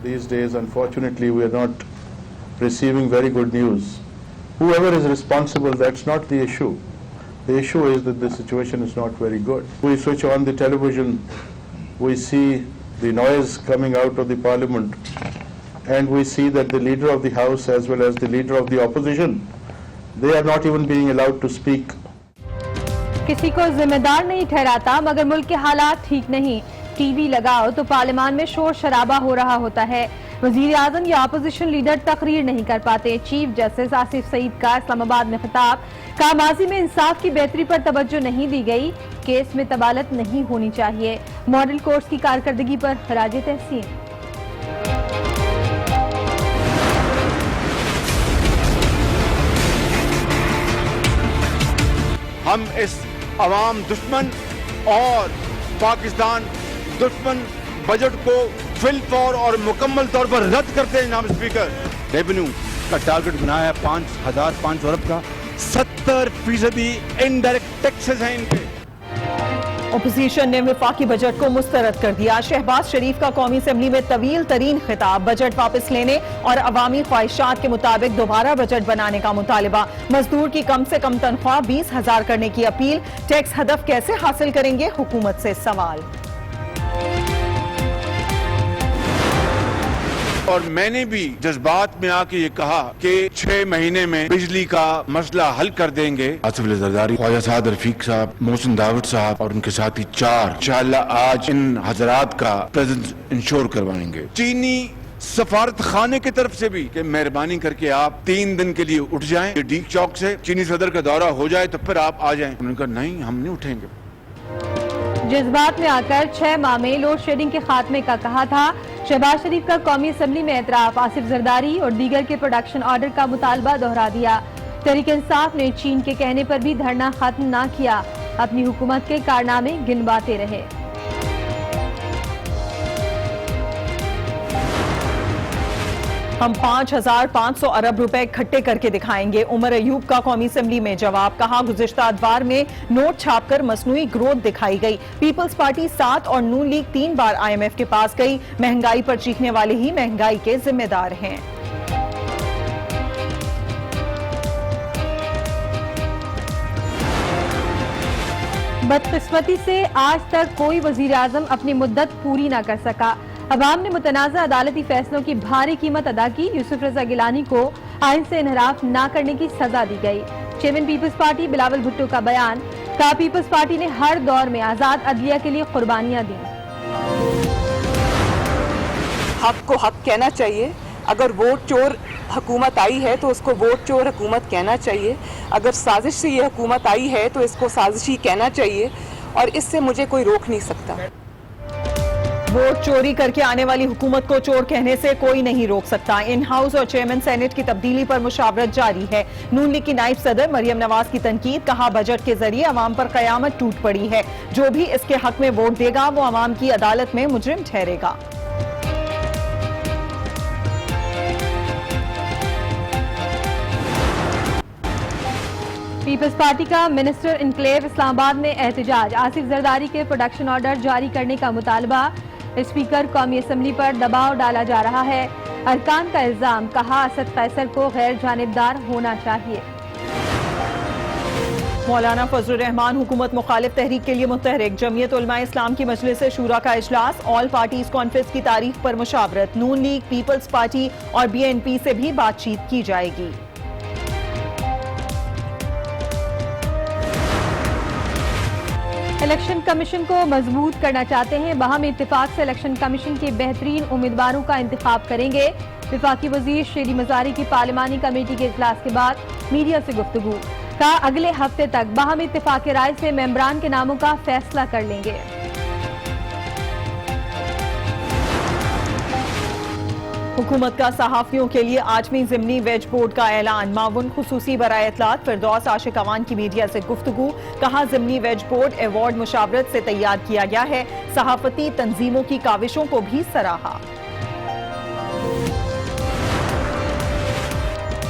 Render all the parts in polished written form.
these days, unfortunately, we are not receiving very good news. Whoever is responsible, that's not the issue. The issue is that the situation is not very good. We switch on the television, we see the noise coming out of the parliament, and we see that the leader of the house as well as the leader of the opposition, they are not even being allowed to speak. کسی کو ذمہ نہیں ٹھہراتا مگر ملک کے حالات ٹھیک نہیں. T V لگاؤ تو پارلیمان میں شور شرابہ ہو رہا ہوتا ہے. وزیر اعظم یا اپوزیشن لیڈر تقریر نہیں کر پاتے. چیف جسٹس آصف سعید کا اسلام آباد میں خطاب. کہا ماضی میں انصاف کی بہتری پر توجہ نہیں دی گئی. کیس میں طبالت نہیں ہونی چاہیے. ماڈل کورٹس کی کارکردگی پر خراج تحسین. ہم اس عوام دشمن اور پاکستان دشمن بجٹ کو فی الفور اور مکمل طور پر رد کرتے ہیں. جناب اسپیکر، ریونیو کا ٹارگٹ بنایا ہے 5,500 ارب کا. 70% انڈائریکٹ ٹیکسز ہیں ان کے. اپوزیشن نے وفاقی بجٹ کو مسترد کر دیا. شہباز شریف کا قومی اسمبلی میں طویل ترین خطاب. بجٹ واپس لینے اور عوامی خواہشات کے مطابق دوبارہ بجٹ بنانے کا مطالبہ. مزدور کی کم سے کم تنخواہ 20,000 کرنے کی اپیل. ٹیکس ہدف کیسے حاصل کریں گے، حکومت سے سوال. اور میں نے بھی جذبات میں آ کے یہ کہا کہ 6 مہینے میں بجلی کا مسئلہ حل کر دیں گے. آصف علی زرداری، خواجہ سعد رفیق صاحب، محسن داوڑ صاحب اور ان کے ساتھی 4 انشاءاللہ آج ان حضرات کا پریزنس انشور کروائیں گے. چینی سفارت خانے کی طرف سے بھی کہ مہربانی کر کے آپ 3 دن کے لیے اٹھ جائیں. ڈیک چوک سے چینی صدر کا دورہ ہو جائے تو پھر آپ آ جائیں. انہوں نے کہا نہیں، ہم نہیں اٹھیں گے. جذبات میں آ کر 6 ماہ میں لوڈ شیڈنگ کے خاتمے کا کہا تھا. شہباز شریف کا قومی اسمبلی میں اعتراف. آصف زرداری اور دیگر کے پروڈکشن آرڈر کا مطالبہ دہرا دیا. تحریک انصاف نے چین کے کہنے پر بھی دھرنا ختم نہ کیا. اپنی حکومت کے کارنامے گنواتے رہے. ہم 5,500 ارب روپے اکٹھے کر کے دکھائیں گے. عمر ایوب کا قومی اسمبلی میں جواب. کہا گزشتہ ادوار میں نوٹ چھاپ کر مصنوعی گروتھ دکھائی گئی. پیپلز پارٹی 7 اور نون لیگ 3 بار IMF کے پاس گئی. مہنگائی پر چیخنے والے ہی مہنگائی کے ذمہ دار ہیں. بدقسمتی سے آج تک کوئی وزیر اعظم اپنی مدت پوری نہ کر سکا. عوام نے متنازع عدالتی فیصلوں کی بھاری قیمت ادا کی. یوسف رضا گیلانی کو آئین سے انحراف نہ کرنے کی سزا دی گئی. چیئرمین پیپلز پارٹی بلاول بھٹو کا بیان. کہا پیپلز پارٹی نے ہر دور میں آزاد عدلیہ کے لیے قربانیاں دیں. حق کو حق کہنا چاہیے. اگر ووٹ چور حکومت آئی ہے تو اس کو ووٹ چور حکومت کہنا چاہیے. اگر سازش سے یہ حکومت آئی ہے تو اس کو سازشی کہنا چاہیے، اور اس سے مجھے کوئی روک نہیں سکتا. ووٹ چوری کر کے آنے والی حکومت کو چور کہنے سے کوئی نہیں روک سکتا. ان ہاؤس اور چیئرمین سینٹ کی تبدیلی پر مشاورت جاری ہے. نون لیگ کی نائب صدر مریم نواز کی تنقید. کہا بجٹ کے ذریعے عوام پر قیامت ٹوٹ پڑی ہے. جو بھی اس کے حق میں ووٹ دے گا وہ عوام کی عدالت میں مجرم ٹھہرے گا. پیپلز پارٹی کا منسٹر انکلیو اسلام آباد میں احتجاج. آصف زرداری کے پروڈکشن آرڈر جاری کرنے کا مطالبہ. اسپیکر قومی اسمبلی پر دباؤ ڈالا جا رہا ہے. ارکان کا الزام. کہا اسد قیصر کو غیر جانبدار ہونا چاہیے. مولانا فضل الرحمان حکومت مخالف تحریک کے لیے متحرک. جمعیت علماء اسلام کی مجلس شورا کا اجلاس. آل پارٹیز کانفرنس کی تاریخ پر مشاورت. نون لیگ، پیپلز پارٹی اور BNP سے بھی بات چیت کی جائے گی. الیکشن کمیشن کو مضبوط کرنا چاہتے ہیں. باہمی اتفاق سے الیکشن کمیشن کے بہترین امیدواروں کا انتخاب کریں گے. وفاقی وزیر شیری مزاری کی پارلیمانی کمیٹی کے اجلاس کے بعد میڈیا سے گفتگو. کہا اگلے ہفتے تک باہمی اتفاق رائے سے ممبران کے ناموں کا فیصلہ کر لیں گے. حکومت کا صحافیوں کے لیے آٹھویں ضمنی ویج بورڈ کا اعلان. معاون خصوصی برائے اطلاعات فردوس عاشق اوان کی میڈیا سے گفتگو. کہا ضمنی ویج بورڈ ایوارڈ مشاورت سے تیار کیا گیا ہے. صحافتی تنظیموں کی کاوشوں کو بھی سراہا.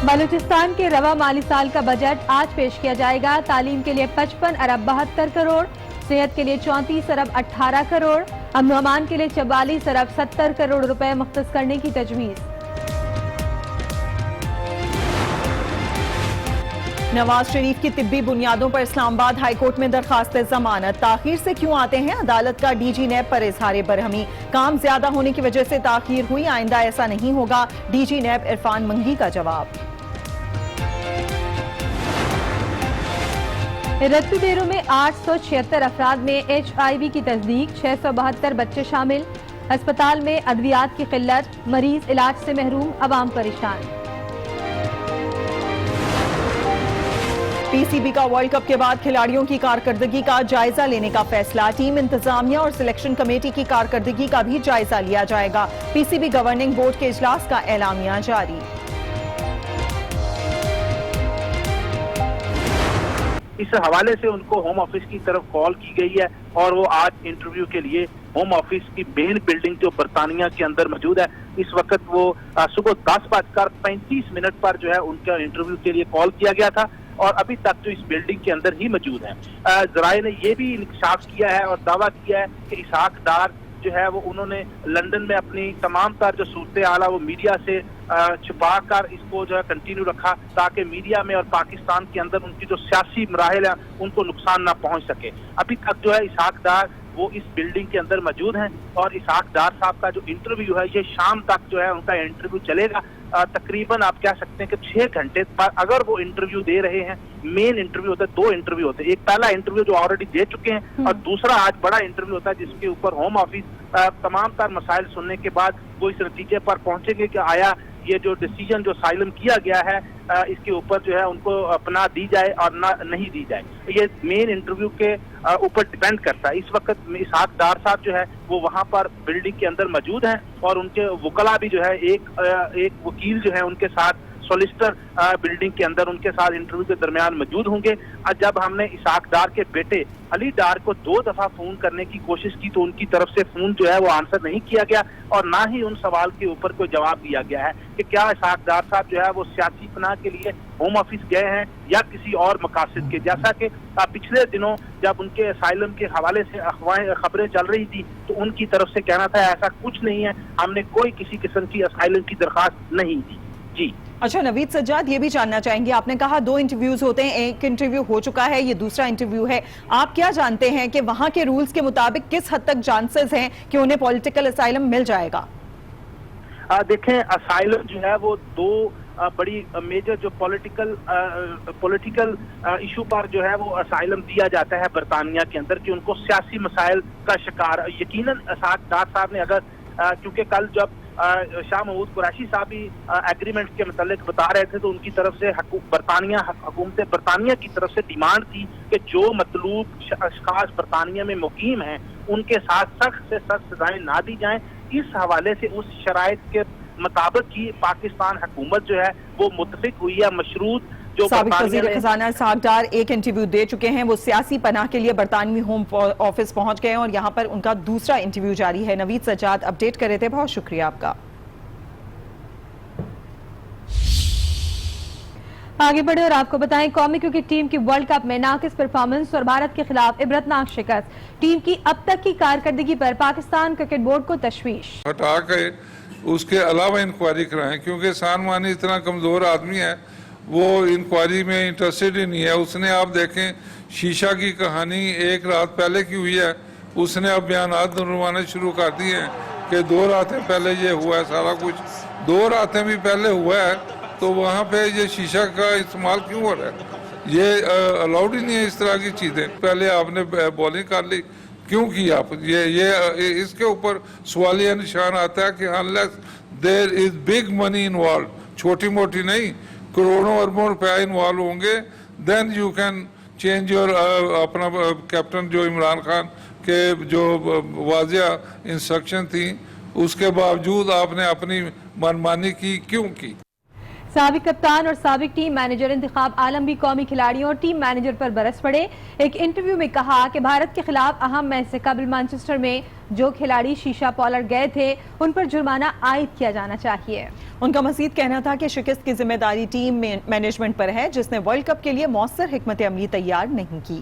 بلوچستان کے رواں مالی سال کا بجٹ آج پیش کیا جائے گا. تعلیم کے لیے 55 ارب 72 کروڑ، صحت کے لیے 34 ارب 18 کروڑ، امن و امان کے لیے 44 ارب 70 کروڑ روپے مختص کرنے کی تجویز۔ نواز شریف کی طبی بنیادوں پر اسلام آباد ہائی کورٹ میں درخواست ضمانت، تاخیر سے کیوں آتے ہیں؟ عدالت کا ڈی جی نیب پر اظہار برہمی، کام زیادہ ہونے کی وجہ سے تاخیر ہوئی، آئندہ ایسا نہیں ہوگا، ڈی جی نیب عرفان منگی کا جواب۔ رتو ڈیرو میں 876 افراد میں HIV کی تصدیق، 672 بچے شامل، ہسپتال میں ادویات کی قلت، مریض علاج سے محروم، عوام پریشان۔ پی سی بی کا ورلڈ کپ کے بعد کھلاڑیوں کی کارکردگی کا جائزہ لینے کا فیصلہ، ٹیم انتظامیہ اور سلیکشن کمیٹی کی کارکردگی کا بھی جائزہ لیا جائے گا، پی سی بی گورننگ بورڈ کے اجلاس کا اعلامیہ جاری۔ اس حوالے سے ان کو ہوم آفس کی طرف کال کی گئی ہے اور وہ آج انٹرویو کے لیے ہوم آفس کی مین بلڈنگ جو برطانیہ کے اندر موجود ہے، اس وقت وہ صبح 10:35 پر جو ہے ان کا انٹرویو کے لیے کال کیا گیا تھا اور ابھی تک جو اس بلڈنگ کے اندر ہی موجود ہیں۔ ذرائع نے یہ بھی انکشاف کیا ہے اور دعویٰ کیا ہے کہ اسحاق ڈار جو ہے وہ انہوں نے لندن میں اپنی تمام تر جو صورتحال ہے وہ میڈیا سے چھپا کر اس کو جو ہے کنٹینیو رکھا تاکہ میڈیا میں اور پاکستان کے اندر ان کی جو سیاسی مراحل ہیں ان کو نقصان نہ پہنچ سکے۔ ابھی تک جو ہے اسحاق ڈار وہ اس بلڈنگ کے اندر موجود ہیں اور اسحاق ڈار صاحب کا جو انٹرویو ہے یہ شام تک جو ہے ان کا انٹرویو چلے گا۔ تقریباً آپ کہہ سکتے ہیں کہ 6 گھنٹے پر اگر وہ انٹرویو دے رہے ہیں، مین انٹرویو ہوتا ہے، 2 انٹرویو ہوتے ہیں، ایک پہلا انٹرویو جو آلریڈی دے چکے ہیں اور دوسرا آج بڑا انٹرویو ہوتا ہے جس کے اوپر ہوم آفس تمام تر مسائل سننے کے بعد وہ اس نتیجے پر پہنچیں گے کہ آیا یہ جو ڈیسیجن جو اسائلم کیا گیا ہے اس کے اوپر جو ہے ان کو پناہ دی جائے اور نہ نہیں دی جائے، یہ مین انٹرویو کے اوپر ڈیپینڈ کرتا ہے۔ اس وقت اسحاق ڈار صاحب جو ہے وہ وہاں پر بلڈنگ کے اندر موجود ہیں اور ان کے وکلا بھی جو ہے ایک وکیل جو ہے ان کے ساتھ سولیسٹر بلڈنگ کے اندر ان کے ساتھ انٹرویو کے درمیان موجود ہوں گے۔ جب ہم نے اسحاق ڈار کے بیٹے علی ڈار کو 2 دفعہ فون کرنے کی کوشش کی تو ان کی طرف سے فون جو ہے وہ آنسر نہیں کیا گیا اور نہ ہی ان سوال کے اوپر کوئی جواب دیا گیا ہے کہ کیا اسحاق ڈار صاحب جو ہے وہ سیاسی پناہ کے لیے ہوم آفس گئے ہیں یا کسی اور مقاصد کے، جیسا کہ پچھلے دنوں جب ان کے اسائلم کے حوالے سے خبریں چل رہی تھی تو ان کی طرف سے کہنا تھا ایسا کچھ نہیں ہے، ہم نے کوئی کسی قسم کی اسائلم کی درخواست نہیں دی۔ جی اچھا نوید سجاد، یہ بھی جاننا چاہیں گے، آپ نے کہا 2 انٹرویوز ہوتے ہیں، ایک انٹرویو ہو چکا ہے، یہ دوسرا انٹرویو ہے، آپ کیا جانتے ہیں کہ وہاں کے رولز کے مطابق کس حد تک چانسز ہیں کہ انہیں پولیٹیکل اسائلم مل جائے گا؟ دیکھیں اسائلم جو ہے وہ 2 بڑی میجر جو پولیٹیکل ایشو پر جو ہے وہ اسائلم دیا جاتا ہے برطانیہ کے اندر کہ ان کو سیاسی مسائل کا شکار یقیناً اسحاق ڈار صاحب نے اگر کیونکہ کل جب شاہ محمود قریشی صاحب بھی ایگریمنٹ کے متعلق بتا رہے تھے تو ان کی طرف سے حکومت برطانیہ کی طرف سے ڈیمانڈ تھی کہ جو مطلوب اشخاص برطانیہ میں مقیم ہیں ان کے ساتھ سخت سے سخت سزائیں نہ دی جائیں۔ اس حوالے سے اس شرائط کے مطابق کی پاکستان حکومت جو ہے وہ متفق ہوئی ہے، مشروط جو سابق وزیر خزانہ اسحاق ڈار ایک انٹرویو دے چکے ہیں، وہ سیاسی پناہ کے لیے برطانوی ہوم آفس پہنچ گئے ہیں اور یہاں پر ان کا دوسرا انٹرویو جاری ہے۔ نوید سجاد اپڈیٹ کر رہے تھے، بہت شکریہ آپ کا۔ آگے بڑھے اور آپ کو بتائیں قومی کرکٹ ٹیم کی ورلڈ کپ میں ناقص پرفارمنس اور بھارت کے خلاف عبرتناک شکست، ٹیم کی اب تک کی کارکردگی پر پاکستان کرکٹ بورڈ کو تشویش۔ ہٹا کے اس کے علاوہ انکوائری کرائیں کیونکہ سان مانی اتنا کمزور آدمی ہے، وہ انکوائری میں انٹرسٹڈ ہی نہیں ہے۔ اس نے آپ دیکھیں شیشہ کی کہانی 1 رات پہلے کی ہوئی ہے، اس نے اب بیانات دنوانے شروع کر دیے ہیں کہ 2 راتیں پہلے یہ ہوا ہے، سارا کچھ 2 راتیں بھی پہلے ہوا ہے تو وہاں پہ یہ شیشہ کا استعمال کیوں ہو رہا ہے؟ یہ الاؤڈ ہی نہیں ہے اس طرح کی چیزیں۔ پہلے آپ نے بولنگ کر لی، کیوں کی آپ یہ اس کے اوپر سوالیہ نشان آتا ہے کہ unless there is big money involved، چھوٹی موٹی نہیں، کروڑوں اربوں روپے انوالو ہوں گے then you can change your اپنا کیپٹن جو عمران خان کے جو واضح انسٹرکشن تھی اس کے باوجود آپ نے اپنی منمانی کی کیوں کی؟ سابق کپتان اور سابق ٹیم مینیجر انتخاب عالم بھی قومی کھلاڑیوں اور ٹیم مینیجر پر برس پڑے۔ ایک انٹرویو میں کہا کہ بھارت کے خلاف اہم میچ سے قبل مانچسٹر میں جو کھلاڑی شیشہ پالر گئے تھے ان پر جرمانہ عائد کیا جانا چاہیے۔ ان کا مزید کہنا تھا کہ شکست کی ذمہ داری ٹیم مینجمنٹ پر ہے جس نے ورلڈ کپ کے لیے مؤثر حکمت عملی تیار نہیں کی۔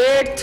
8th